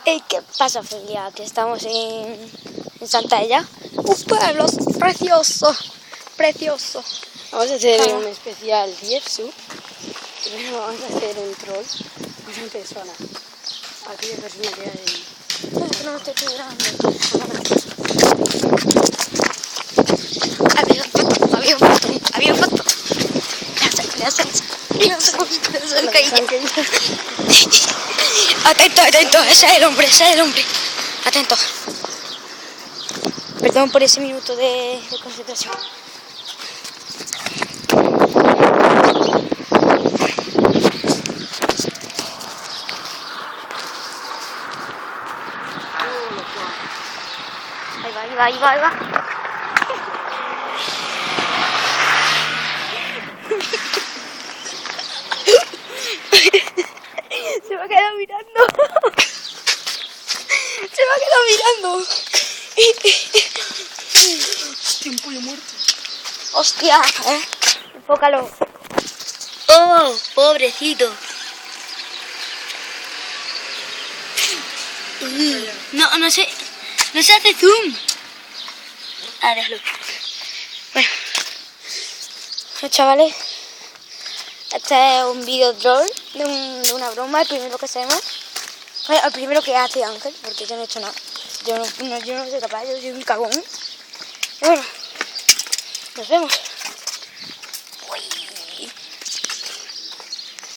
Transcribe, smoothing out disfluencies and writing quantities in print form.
Hey, ¿qué pasa, familia? Que estamos en Santalla. Un pueblo precioso, precioso. Vamos a hacer un especial 10 sub. Primero vamos a hacer un troll. Vamos en persona. Aquella persona que hay. No me estoy cuidando. Había un pato. Atento, ese es el hombre. Atento. Perdón por ese minuto de concentración. Ahí va. Se va a quedar mirando. Hostia, un pollo muerto. Hostia, enfócalo. Oh, pobrecito. No se hace zoom. Déjalo. Bueno, chavales, este es un video troll de una broma, el primero que hacemos. El primero que hace Ángel, porque yo no he hecho nada. Yo no soy capaz, yo soy un cagón. Y bueno, nos vemos.